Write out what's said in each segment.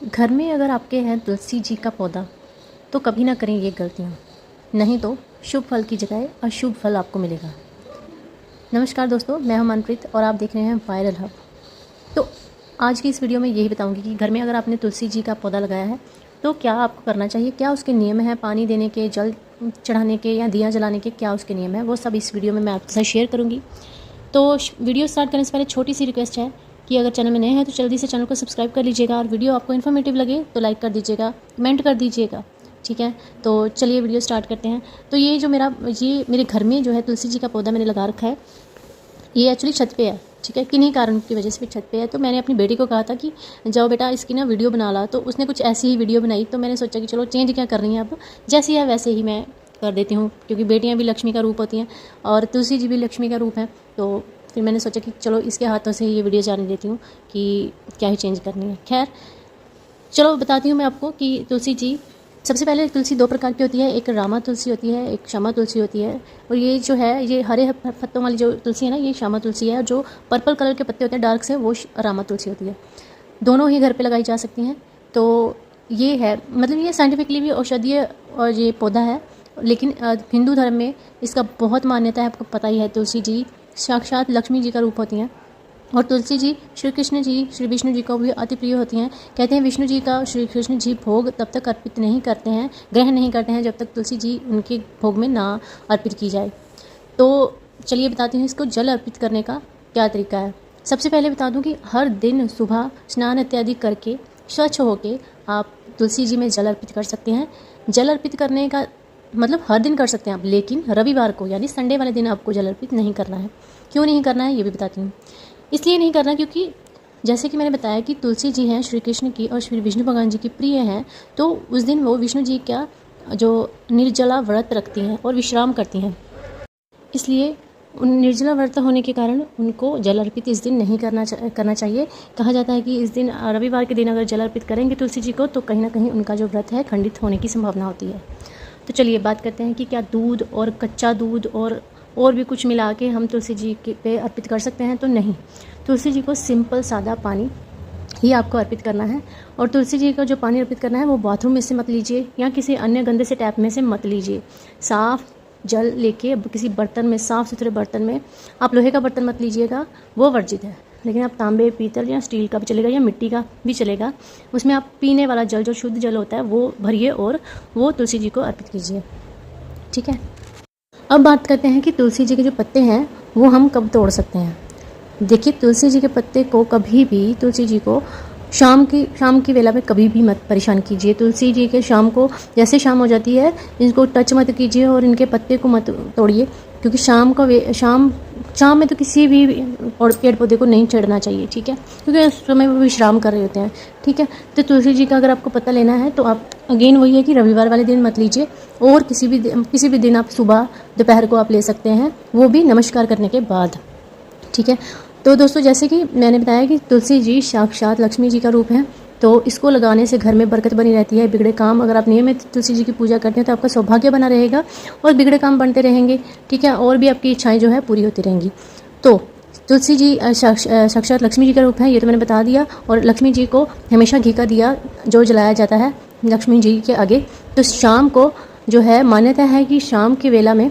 घर में अगर आपके हैं तुलसी जी का पौधा तो कभी ना करें ये गलतियाँ, नहीं तो शुभ फल की जगह अशुभ फल आपको मिलेगा। नमस्कार दोस्तों, मैं हूं मनप्रीत और आप देख रहे हैं वायरल हब। तो आज की इस वीडियो में यही बताऊंगी कि घर में अगर आपने तुलसी जी का पौधा लगाया है तो क्या आपको करना चाहिए, क्या उसके नियम हैं, पानी देने के, जल चढ़ाने के या दिया जलाने के क्या उसके नियम हैं, वो सब इस वीडियो में मैं आपके साथ शेयर करूँगी। तो वीडियो स्टार्ट करने से पहले छोटी सी रिक्वेस्ट है कि अगर चैनल में नए हैं तो जल्दी से चैनल को सब्सक्राइब कर लीजिएगा और वीडियो आपको इन्फॉर्मेटिव लगे तो लाइक कर दीजिएगा, कमेंट कर दीजिएगा, ठीक है। तो चलिए वीडियो स्टार्ट करते हैं। तो ये मेरे घर में जो है तुलसी जी का पौधा मैंने लगा रखा है। ये एक्चुअली छत पे है, ठीक है, किन्हीं कारण की वजह से भी छत पे है। तो मैंने अपनी बेटी को कहा था कि जाओ बेटा इसकी ना वीडियो बना ला, तो उसने कुछ ऐसी ही वीडियो बनाई। तो मैंने सोचा कि चलो चेंज क्या कर रही हैं, अब जैसी है वैसे ही मैं कर देती हूँ, क्योंकि बेटियाँ भी लक्ष्मी का रूप होती हैं और तुलसी जी भी लक्ष्मी का रूप है। तो फिर मैंने सोचा कि चलो इसके हाथों से ही ये वीडियो जाने देती हूँ कि क्या ही चेंज करनी है। खैर चलो बताती हूँ मैं आपको कि तुलसी जी, सबसे पहले तुलसी दो प्रकार की होती है, एक रामा तुलसी होती है, एक श्यामा तुलसी होती है। और ये जो है ये हरे पत्तों वाली जो तुलसी है ना, ये श्यामा तुलसी है। और जो पर्पल कलर के पत्ते होते हैं डार्क से, वो रामा तुलसी होती है। दोनों ही घर पे लगाई जा सकती हैं। तो ये है, मतलब ये साइंटिफिकली भी औषधीय और ये पौधा है, लेकिन हिंदू धर्म में इसका बहुत मान्यता है। आपको पता ही है, तुलसी जी साक्षात लक्ष्मी जी का रूप होती हैं और तुलसी जी श्री कृष्ण जी, श्री विष्णु जी को भी अति प्रिय होती हैं। कहते हैं विष्णु जी का श्री कृष्ण जी भोग तब तक अर्पित नहीं करते हैं, ग्रहण नहीं करते हैं, जब तक तुलसी जी उनके भोग में ना अर्पित की जाए। तो चलिए बताती हूँ इसको जल अर्पित करने का क्या तरीका है। सबसे पहले बता दूँ कि हर दिन सुबह स्नान इत्यादि करके स्वच्छ होके आप तुलसी जी में जल अर्पित कर सकते हैं। जल अर्पित करने का मतलब हर दिन कर सकते हैं आप, लेकिन रविवार को यानी संडे वाले दिन आपको जल अर्पित नहीं करना है। क्यों नहीं करना है ये भी बताती हूँ। इसलिए नहीं करना क्योंकि जैसे कि मैंने बताया कि तुलसी जी हैं श्री कृष्ण की और श्री विष्णु भगवान जी की प्रिय हैं। तो उस दिन वो विष्णु जी का जो निर्जला व्रत रखती हैं और विश्राम करती हैं, इसलिए उन निर्जला व्रत होने के कारण उनको जल अर्पित इस दिन नहीं करना चाहिए। कहा जाता है कि इस दिन रविवार के दिन अगर जल अर्पित करेंगे तुलसी जी को तो कहीं ना कहीं उनका जो व्रत है खंडित होने की संभावना होती है। तो चलिए बात करते हैं कि क्या दूध और कच्चा दूध और भी कुछ मिला के हम तुलसी जी के पे अर्पित कर सकते हैं। तो नहीं, तुलसी जी को सिंपल सादा पानी ही आपको अर्पित करना है। और तुलसी जी का जो पानी अर्पित करना है वो बाथरूम में से मत लीजिए या किसी अन्य गंदे से टैप में से मत लीजिए। साफ़ जल लेके किसी बर्तन में, साफ़ सुथरे बर्तन में, आप लोहे का बर्तन मत लीजिएगा, वो वर्जित है। लेकिन आप तांबे, पीतल या स्टील का भी चलेगा या मिट्टी का भी चलेगा। उसमें आप पीने वाला जल, जो शुद्ध जल होता है, वो भरिए और वो तुलसी जी को अर्पित कीजिए, ठीक है। अब बात करते हैं कि तुलसी जी के जो पत्ते हैं वो हम कब तोड़ सकते हैं। देखिए, तुलसी जी के पत्ते को कभी भी, तुलसी जी को शाम की वेला में कभी भी मत परेशान कीजिए। तुलसी जी के शाम को, जैसे शाम हो जाती है, इनको टच मत कीजिए और इनके पत्ते को मत तोड़िए, क्योंकि शाम में तो किसी भी पेड़ पौधे को नहीं चढ़ना चाहिए, ठीक है, क्योंकि उस समय वो विश्राम कर रहे होते हैं, ठीक है। तो तुलसी जी का अगर आपको पता लेना है तो आप अगेन वही है कि रविवार वाले दिन मत लीजिए और किसी भी दिन आप सुबह दोपहर को आप ले सकते हैं, वो भी नमस्कार करने के बाद, ठीक है। तो दोस्तों, जैसे कि मैंने बताया कि तुलसी जी साक्षात लक्ष्मी जी का रूप है, तो इसको लगाने से घर में बरकत बनी रहती है। बिगड़े काम, अगर आप नियमित तुलसी जी की पूजा करते हैं तो आपका सौभाग्य बना रहेगा और बिगड़े काम बनते रहेंगे, ठीक है, और भी आपकी इच्छाएं जो है पूरी होती रहेंगी। तो तुलसी जी साक्षात लक्ष्मी जी का रूप है, ये तो मैंने बता दिया। और लक्ष्मी जी को हमेशा घी का दिया जो जलाया जाता है लक्ष्मी जी के आगे। तो शाम को जो है, मान्यता है कि शाम की वेला में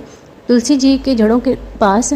तुलसी जी के जड़ों के पास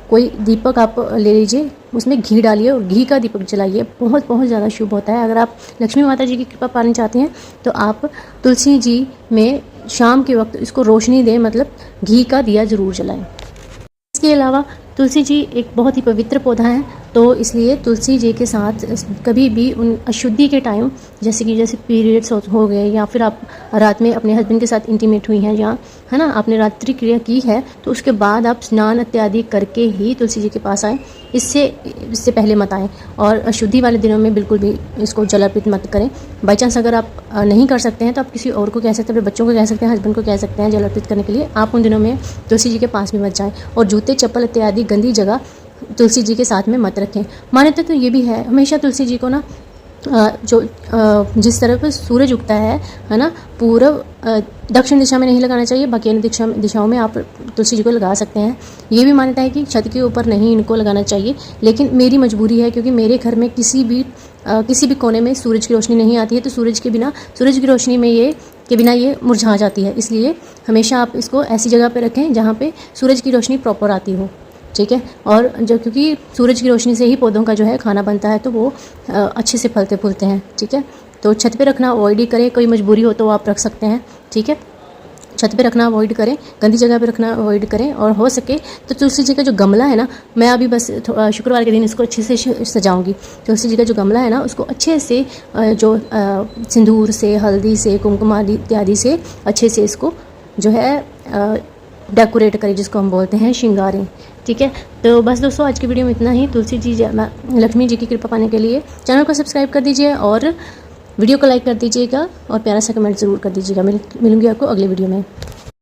कोई दीपक आप ले लीजिए, उसमें घी डालिए और घी का दीपक जलाइए। बहुत बहुत ज़्यादा शुभ होता है। अगर आप लक्ष्मी माता जी की कृपा पाना चाहते हैं तो आप तुलसी जी में शाम के वक्त इसको रोशनी दें, मतलब घी का दिया ज़रूर जलाएं। इसके अलावा तुलसी जी एक बहुत ही पवित्र पौधा है, तो इसलिए तुलसी जी के साथ कभी भी उन अशुद्धि के टाइम, जैसे पीरियड्स हो गए या फिर आप रात में अपने हस्बैंड के साथ इंटीमेट हुई हैं, या है ना, आपने रात्रि क्रिया की है, तो उसके बाद आप स्नान इत्यादि करके ही तुलसी जी के पास आएँ। इससे पहले मत आएँ। और अशुद्धि वाले दिनों में बिल्कुल भी इसको जल अर्पित मत करें। बाई चांस अगर आप नहीं कर सकते हैं तो आप किसी और को कह सकते हैं, अपने बच्चों को कह सकते हैं, हस्बैंड को कह सकते हैं जल अर्पित करने के लिए। आप उन दिनों में तुलसी जी के पास भी मत जाएं और जूते, चप्पल इत्यादि गंदी जगह तुलसी जी के साथ में मत रखें। मान्यता तो ये भी है, हमेशा तुलसी जी को ना जो जिस तरफ सूरज उगता है ना, पूर्व दक्षिण दिशा में नहीं लगाना चाहिए। बाकी अन्य दिशाओं में आप तुलसी जी को लगा सकते हैं। ये भी मान्यता है कि छत के ऊपर नहीं इनको लगाना चाहिए, लेकिन मेरी मजबूरी है क्योंकि मेरे घर में किसी भी कोने में सूरज की रोशनी नहीं आती है, तो सूरज की रोशनी में ये मुरझा जाती है। इसलिए हमेशा आप इसको ऐसी जगह पे रखें जहाँ पे सूरज की रोशनी प्रॉपर आती हो, ठीक है। और क्योंकि सूरज की रोशनी से ही पौधों का जो है खाना बनता है, तो वो अच्छे से फलते फूलते हैं, ठीक है। तो छत पे रखना अवॉइड ही करें। कोई मजबूरी हो तो आप रख सकते हैं, ठीक है। छत पे रखना अवॉइड करें, गंदी जगह पे रखना अवॉइड करें। और हो सके तो तुलसी जी का जो गमला है ना, मैं अभी बस शुक्रवार के दिन इसको अच्छे से सजाऊंगी। तुलसी जी का जो गमला है ना, उसको अच्छे से जो सिंदूर से, हल्दी से, कुमकुम आदि इत्यादि से अच्छे से इसको जो है डेकोरेट करें, जिसको हम बोलते हैं श्रृंगारें, ठीक है। तो बस दोस्तों, आज की वीडियो में इतना ही। तुलसी जी, लक्ष्मी जी की कृपा पाने के लिए चैनल को सब्सक्राइब कर दीजिए और वीडियो को लाइक कर दीजिएगा और प्यारा सा कमेंट ज़रूर कर दीजिएगा। मिलूंगी आपको अगले वीडियो में।